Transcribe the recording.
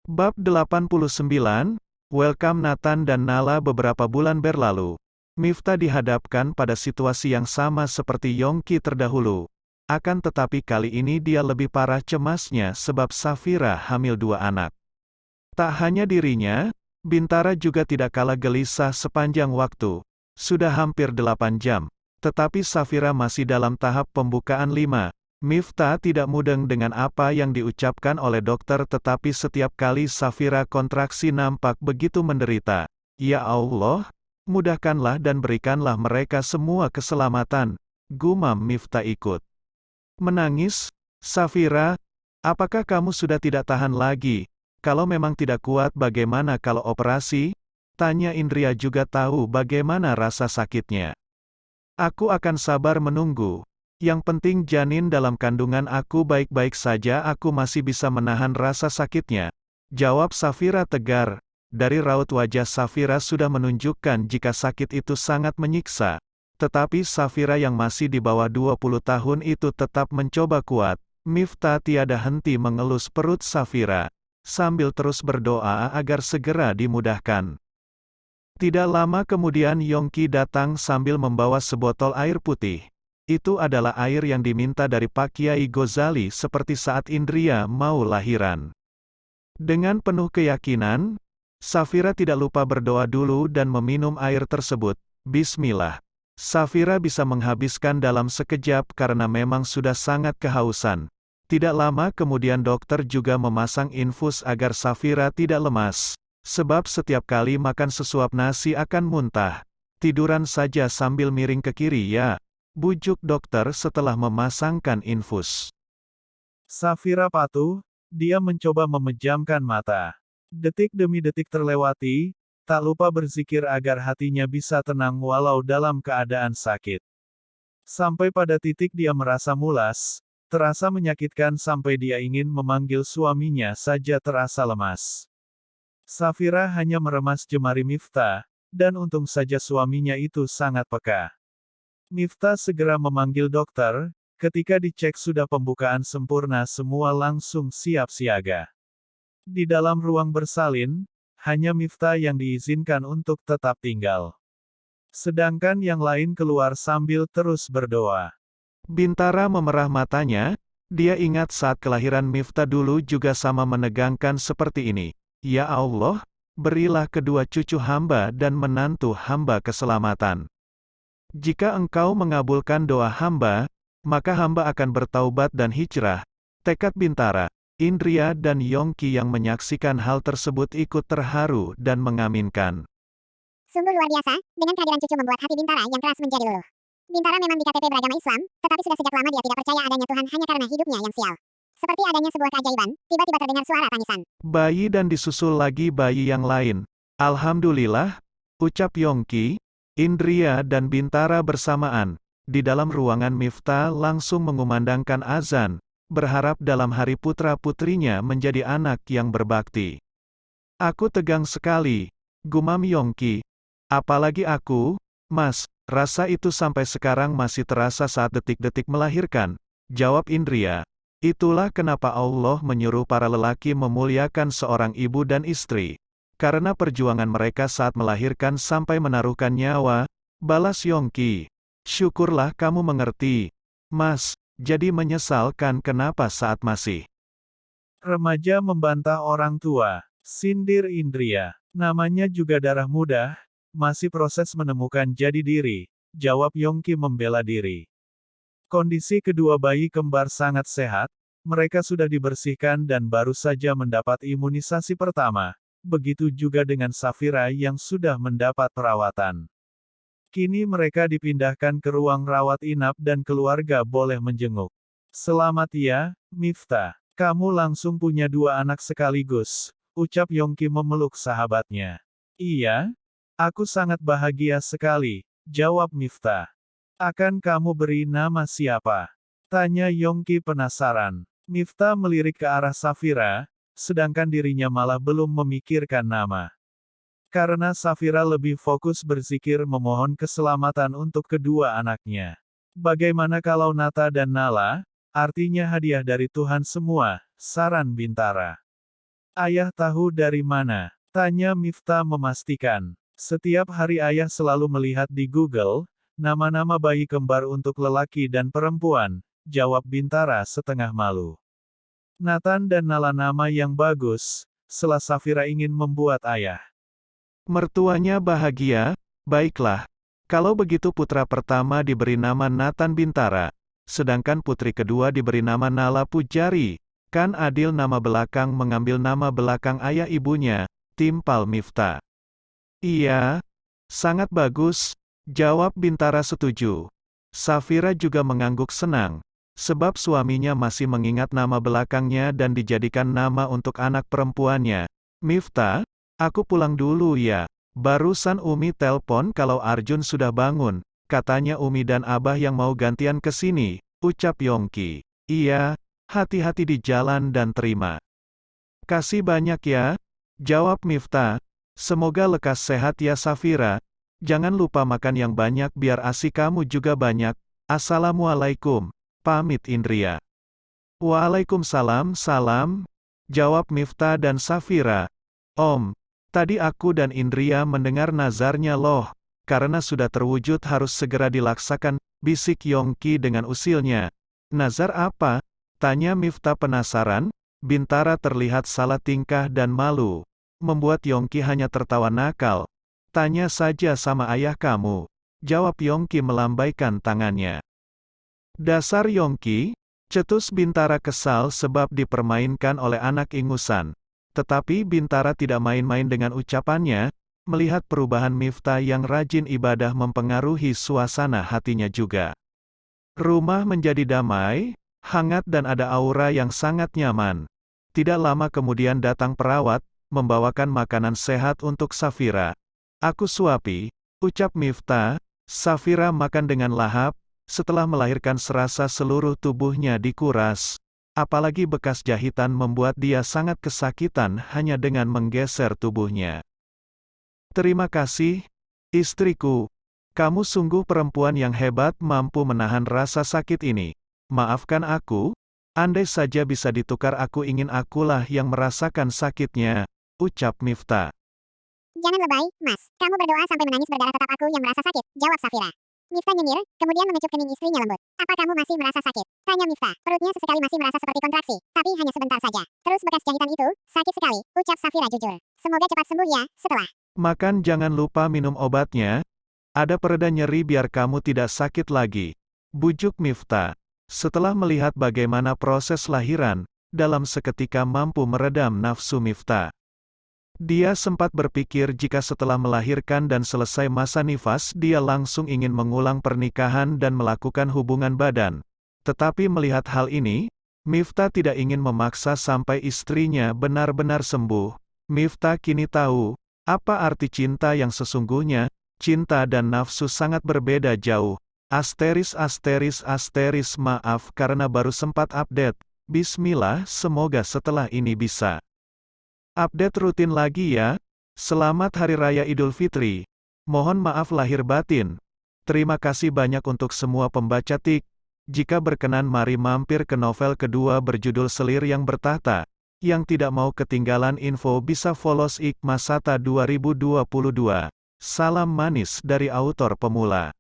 Bab 89, Welcome Nathan dan Nala. Beberapa bulan berlalu, Miftah dihadapkan pada situasi yang sama seperti Yongki terdahulu. Akan tetapi kali ini dia lebih parah cemasnya sebab Safira hamil 2 anak. Tak hanya dirinya, Bintara juga tidak kalah gelisah sepanjang waktu. Sudah hampir 8 jam. Tetapi Safira masih dalam tahap pembukaan 5. Miftah tidak mudeng dengan apa yang diucapkan oleh dokter, tetapi setiap kali Safira kontraksi nampak begitu menderita. Ya Allah, mudahkanlah dan berikanlah mereka semua keselamatan, gumam Miftah ikut menangis. Safira, apakah kamu sudah tidak tahan lagi? Kalau memang tidak kuat, bagaimana kalau operasi? Tanya Indria, juga tahu bagaimana rasa sakitnya. Aku akan sabar menunggu. Yang penting janin dalam kandungan aku baik-baik saja, aku masih bisa menahan rasa sakitnya, jawab Safira tegar. Dari raut wajah Safira sudah menunjukkan jika sakit itu sangat menyiksa. Tetapi Safira yang masih di bawah 20 tahun itu tetap mencoba kuat. Miftah tiada henti mengelus perut Safira, sambil terus berdoa agar segera dimudahkan. Tidak lama kemudian Yongki datang sambil membawa sebotol air putih. Itu adalah air yang diminta dari Pak Kiai Ghazali seperti saat Indria mau lahiran. Dengan penuh keyakinan, Safira tidak lupa berdoa dulu dan meminum air tersebut. Bismillah. Safira bisa menghabiskan dalam sekejap karena memang sudah sangat kehausan. Tidak lama kemudian dokter juga memasang infus agar Safira tidak lemas. Sebab setiap kali makan sesuap nasi akan muntah. Tiduran saja sambil miring ke kiri ya, bujuk dokter setelah memasangkan infus. Safira patuh, dia mencoba memejamkan mata. Detik demi detik terlewati, tak lupa berzikir agar hatinya bisa tenang walau dalam keadaan sakit. Sampai pada titik dia merasa mulas, terasa menyakitkan sampai dia ingin memanggil suaminya saja terasa lemas. Safira hanya meremas jemari Miftah, dan untung saja suaminya itu sangat peka. Miftah segera memanggil dokter. Ketika dicek sudah pembukaan sempurna, semua langsung siap siaga. Di dalam ruang bersalin, hanya Miftah yang diizinkan untuk tetap tinggal. Sedangkan yang lain keluar sambil terus berdoa. Bintara memerah matanya, dia ingat saat kelahiran Miftah dulu juga sama menegangkan seperti ini. Ya Allah, berilah kedua cucu hamba dan menantu hamba keselamatan. Jika Engkau mengabulkan doa hamba, maka hamba akan bertaubat dan hijrah. Tekad Bintara, Indria dan Yongki yang menyaksikan hal tersebut ikut terharu dan mengaminkan. Sungguh luar biasa, dengan kehadiran cucu membuat hati Bintara yang keras menjadi luluh. Bintara memang di KTP beragama Islam, tetapi sudah sejak lama dia tidak percaya adanya Tuhan hanya karena hidupnya yang sial. Seperti adanya sebuah keajaiban, tiba-tiba terdengar suara tangisan. Bayi dan disusul lagi bayi yang lain. Alhamdulillah, ucap Yongki, Indria dan Bintara bersamaan. Di dalam ruangan Miftah langsung mengumandangkan azan, berharap dalam hari putra-putrinya menjadi anak yang berbakti. Aku tegang sekali, gumam Yongki. Apalagi aku, Mas, rasa itu sampai sekarang masih terasa saat detik-detik melahirkan, jawab Indria. Itulah kenapa Allah menyuruh para lelaki memuliakan seorang ibu dan istri. Karena perjuangan mereka saat melahirkan sampai menaruhkan nyawa, balas Yongki. Syukurlah kamu mengerti, Mas, jadi menyesalkan kenapa saat masih Remaja membantah orang tua, sindir Indria. Namanya juga darah muda, masih proses menemukan jati diri, jawab Yongki membela diri. Kondisi kedua bayi kembar sangat sehat, mereka sudah dibersihkan dan baru saja mendapat imunisasi pertama, begitu juga dengan Safira yang sudah mendapat perawatan. Kini mereka dipindahkan ke ruang rawat inap dan keluarga boleh menjenguk. Selamat ya, Miftah. Kamu langsung punya 2 anak sekaligus, ucap Yongki memeluk sahabatnya. Iya, aku sangat bahagia sekali, jawab Miftah. Akan kamu beri nama siapa? Tanya Yongki penasaran. Miftah melirik ke arah Safira, sedangkan dirinya malah belum memikirkan nama. Karena Safira lebih fokus berzikir memohon keselamatan untuk kedua anaknya. Bagaimana kalau Nata dan Nala? Artinya hadiah dari Tuhan semua, saran Bintara. Ayah tahu dari mana? Tanya Miftah memastikan. Setiap hari ayah selalu melihat di Google, nama-nama bayi kembar untuk lelaki dan perempuan, jawab Bintara setengah malu. Nathan dan Nala nama yang bagus, setelah Safira ingin membuat ayah. Mertuanya bahagia, baiklah. Kalau begitu putra pertama diberi nama Nathan Bintara, sedangkan putri kedua diberi nama Nala Pujari. Kan adil nama belakang mengambil nama belakang ayah ibunya, timpal Miftah. Iya, sangat bagus, jawab Bintara setuju. Safira juga mengangguk senang, sebab suaminya masih mengingat nama belakangnya dan dijadikan nama untuk anak perempuannya. Miftah, aku pulang dulu ya. Barusan Umi telpon kalau Arjun sudah bangun, katanya Umi dan Abah yang mau gantian ke sini, ucap Yongki. Iya, hati-hati di jalan dan terima kasih banyak ya, jawab Miftah. Semoga lekas sehat ya Safira. Jangan lupa makan yang banyak biar ASI kamu juga banyak. Assalamualaikum, pamit Indria. Waalaikumsalam, salam, jawab Miftah dan Safira. Om, tadi aku dan Indria mendengar nazarnya loh, karena sudah terwujud harus segera dilaksakan, bisik Yongki dengan usilnya. Nazar apa? Tanya Miftah penasaran. Bintara terlihat salah tingkah dan malu, membuat Yongki hanya tertawa nakal. Tanya saja sama ayah kamu, jawab Yongki melambaikan tangannya. Dasar Yongki, cetus Bintara kesal sebab dipermainkan oleh anak ingusan. Tetapi Bintara tidak main-main dengan ucapannya, melihat perubahan Miftah yang rajin ibadah mempengaruhi suasana hatinya juga. Rumah menjadi damai, hangat dan ada aura yang sangat nyaman. Tidak lama kemudian datang perawat, membawakan makanan sehat untuk Safira. Aku suapi, ucap Miftah. Safira makan dengan lahap, setelah melahirkan serasa seluruh tubuhnya dikuras. Apalagi bekas jahitan membuat dia sangat kesakitan hanya dengan menggeser tubuhnya. Terima kasih, istriku. Kamu sungguh perempuan yang hebat mampu menahan rasa sakit ini. Maafkan aku, andai saja bisa ditukar aku ingin akulah yang merasakan sakitnya, ucap Miftah. Jangan lebay, Mas. Kamu berdoa sampai menangis berdarah tetap aku yang merasa sakit, jawab Safira. Miftah nyengir, kemudian mengecup kening istrinya lembut. Apa kamu masih merasa sakit? Tanya Miftah. Perutnya sesekali masih merasa seperti kontraksi, tapi hanya sebentar saja. Terus bekas jahitan itu, sakit sekali, ucap Safira jujur. Semoga cepat sembuh ya, setelah. Makan jangan lupa minum obatnya. Ada pereda nyeri biar kamu tidak sakit lagi, bujuk Miftah. Setelah melihat bagaimana proses lahiran, dalam seketika mampu meredam nafsu Miftah. Dia sempat berpikir jika setelah melahirkan dan selesai masa nifas dia langsung ingin mengulang pernikahan dan melakukan hubungan badan. Tetapi melihat hal ini, Miftah tidak ingin memaksa sampai istrinya benar-benar sembuh. Miftah kini tahu, apa arti cinta yang sesungguhnya. Cinta dan nafsu sangat berbeda jauh. Maaf karena baru sempat update. Bismillah, semoga setelah ini bisa update rutin lagi ya. Selamat Hari Raya Idul Fitri. Mohon maaf lahir batin. Terima kasih banyak untuk semua pembaca Tik. Jika berkenan mari mampir ke novel kedua berjudul Selir yang Bertahta. Yang tidak mau ketinggalan info bisa follow Ikmasata 2022. Salam manis dari autor pemula.